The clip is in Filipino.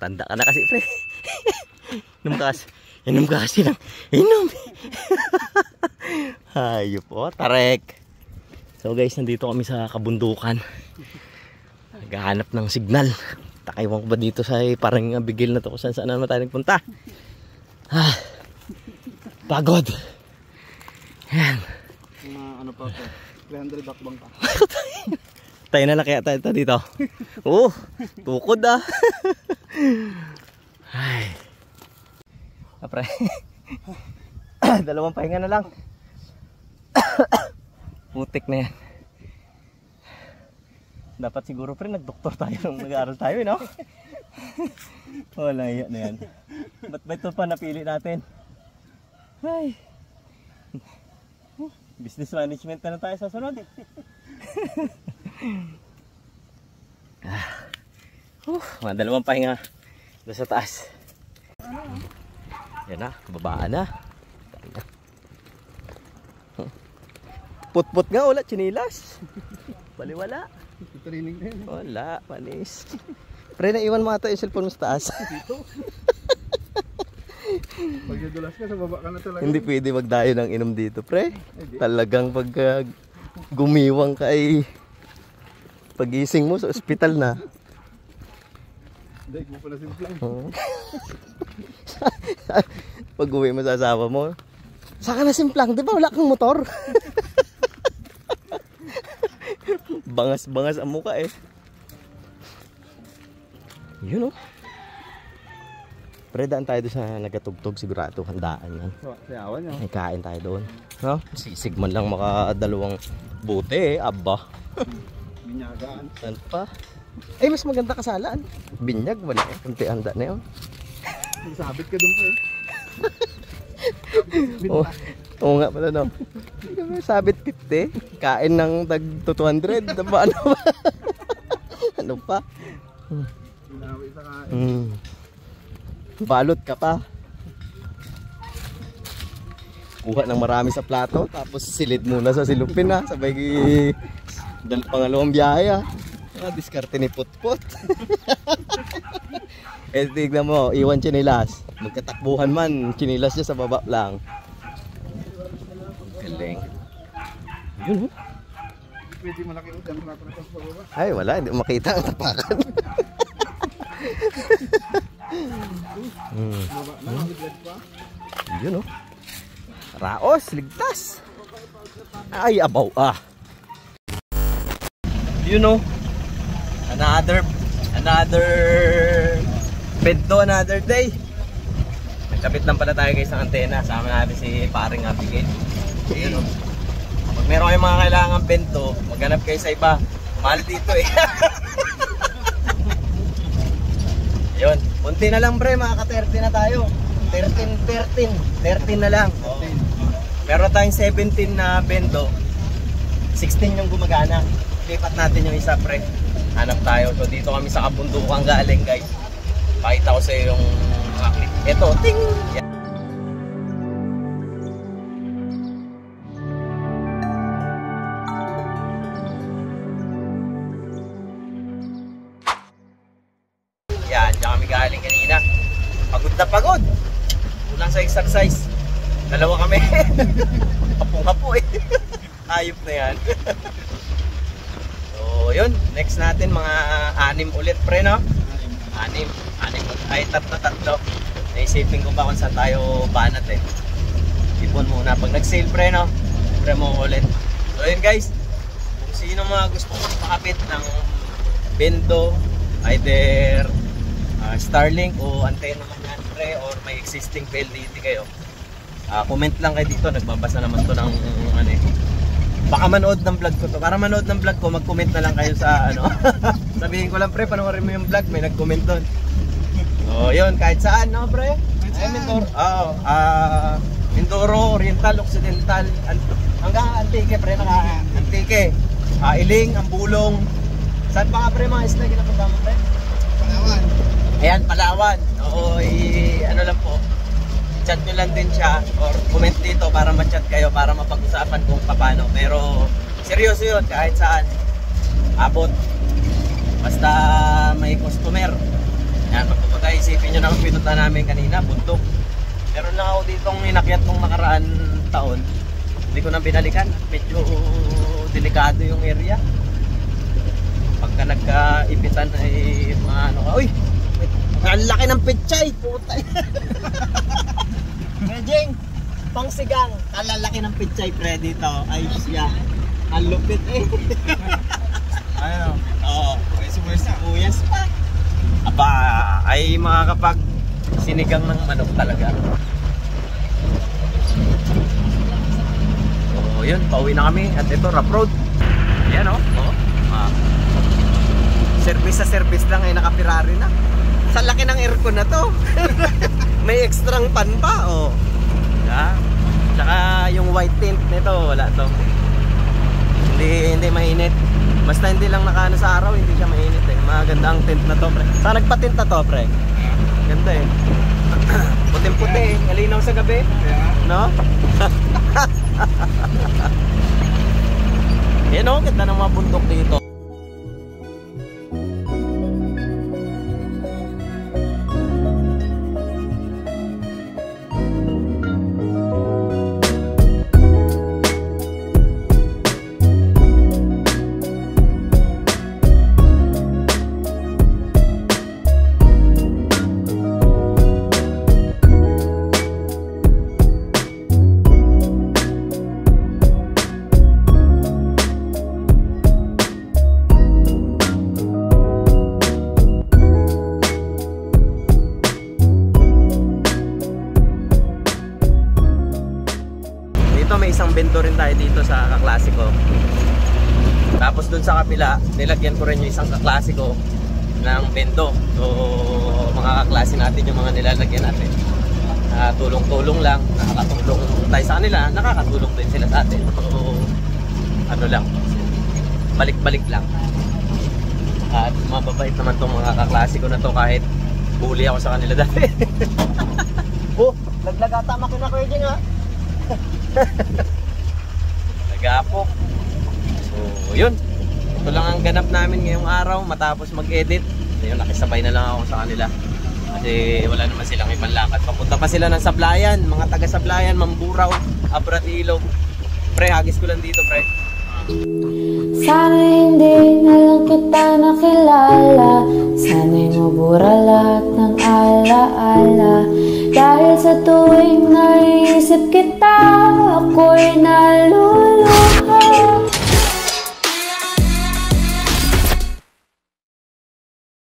Tanda ka na kasi, pre. Inom ka kasi lang. Inom. Hayop po, tarek. So guys, nandito kami sa kabundukan. Naghahanap ng signal. Takaiwan ko ba dito sa parang bigil na to kung saan naman tayo nagpunta. Pagod. Yan. Ano pa po? 300 dakbang pa. Tayo na lang kaya tayo dito. Oh, tukod ah. Ay. Apre. Dalawang pahinga na lang. Putik na yan. Dapat siguro pre nagdoktor tayo nung nag-aaral tayo, no? Wala yan na yan. Ba't ba ito pa napili natin? Ay. Business management na tayo sa sunod. Mga dalawang pahinga doon sa taas. Yan na, babaan na. Put-put nga, wala, chinilas. Baliwala. Wala, panis. Pre, naiwan mo ata yung cellphone mo sa taas. Pag nadulas ka, sa baba ka na talaga. Hindi pwede magdayo ng inom dito, pre. Talagang pag gumiwang ka ay pag-ising mo sa ospital na. Hindi, mo pala simplang. Pag uwi mo sa asawa mo, saka na simplang, di ba wala kang motor? Bangas-bangas ang mukha eh. Yun oh. Pre, daan tayo doon sa nagatugtog, sigurado handaan yan. Sayawan niya. May kain tayo doon. No? Sisig man lang makadalawang bote eh, abba. Binyagaan. Ano pa? Ay, mas maganda kasalaan. Binyag ba na eh? Kunti handa na yun. Sabit ka doon pa eh. Oo nga pala no. Sabit 50. Kain ng tag 200. Diba ano ba? Ano pa? Binawi sa kain. Balot ka pa. Kuha ng marami sa plato. Tapos silid muna sa silupin ha. Sabay pangalawang biyahe ha. Diskarte ni Putput. Eh tignan mo, iwan chinilas. Magkatakbuhan man, chinilas niya sa baba lang. Galing. Yun oh. Pwede malaki udang na sa baba. Ay wala, hindi makita ang tapakan. Yun oh. Raos, ligtas. Ay abaw ah. You know, another bento, another day. Nagkabit lang pala tayo guys ng antena. Sama natin si paring Abigail. Yun oh. Pag meron kayong mga kailangan bento, maghanap kayo sa iba. Mahal dito eh. Yun, punti na lang pre, makaka-30 na tayo. 13 na lang. Meron tayong 17 na bento. 16 yung gumagana. Lipat natin yung isa pre. Hanap tayo. So dito kami sa kabundukan galing guys. Pakita ko sa iyo yung mga clip. Ito, ting! Yan. Yan, dyan kami galing kanina. Pagod na pagod. Kulang sa exercise. Dalawa kami. Hapong-hapo eh. Ayop na yan. So yun, next natin mga 6 ulit pre no? 6 ay tatlo. Naisipin ko pa kung saan tayo banat eh. Ipon muna pag nag-sale pre no? Pre mo ulit. So yun guys, kung sino mga gusto makapit ng bendo, either Starlink o antenna man pre, or may existing PLDT kayo, comment lang kayo dito. Nagbabasa naman to ng ano eh. Baka manood ng vlog ko to. Para manood ng vlog ko, mag-comment na lang kayo sa ano. Sabihin ko lang pre, panoorin mo yung vlog, may nag-comment doon. So yun, kahit saan no pre? Ay Mindoro. Mindoro, Oriental, Occidental, hanggang Antique pre, Antique. Iling, Ambulong. Saan pa nga pre mga isla ginapunta mo pre? Palawan. Ayan, Palawan. Oo, ano lang po. Chat nyo lang din siya or comment dito para ma-chat kayo para mapag-usapan kung paano. Pero seryoso yun, kahit saan. Abot. Basta may customer. Yan, magpapagay, isipin nyo naman pinunta namin kanina, bundok. Meron lang ako ditong inakyat nung nakaraan taon. Hindi ko na binalikan. Medyo delikado yung area. Pagka nagkaipitan ay mga ano ka, uy! Ang laki ng pechay! Puta! Medjeng! Pangsigang! Kalalaki ng pechay pre dito. Ay siya. Ang lupit eh. Ayun. Oo. Sibuyas pa. Aba, ay makakapag sinigang ng manok talaga. So yun, pauwi na kami. At ito, rough road. Ayan o. Service sa service lang ay nakapirari na. Sa laki ng aircon na to. May extrang pan pa. Oh. Yeah. Tsaka yung white tint nito, wala to. Hindi mainit. Basta hindi lang nakaano sa araw, hindi siya mainit eh. Maganda ang tint na to, pre. Saan nagpa-tint na to, pre? Ganda eh. Puting-puti eh. Malinaw sa gabi. No? Yan o, ganda ng mga bundok dito. May isang bento rin tayo dito sa kaklasiko. Tapos dun sa kapila, nilagyan ko rin yung isang kaklasiko ng bento. So mga kaklase natin yung mga nilalagyan natin. Tulong-tulong lang, nakakatulong tayo sa kanila, nakakatulong din sila sa atin. So ano lang, balik-balik lang. At mababait naman tong mga kaklasiko na to kahit bully ako sa kanila dati. Oh, naglagata makina ko yun ha. Nagapok. So yun, ito lang ang ganap namin ngayong araw matapos mag-edit. Ayun, nakisabay na lang ako sa kanila kasi wala naman silang ibang lakad. Papunta pa sila ng Sablayan, mga taga Sablayan, Mamburao, Abratilog. Pre, hagis ko lang dito pre. Sana hindi na lang kita nakilala. Sana'y mabura lahat ng alaala. Dahil sa tuwing naisip kita, ako'y nalulungkot.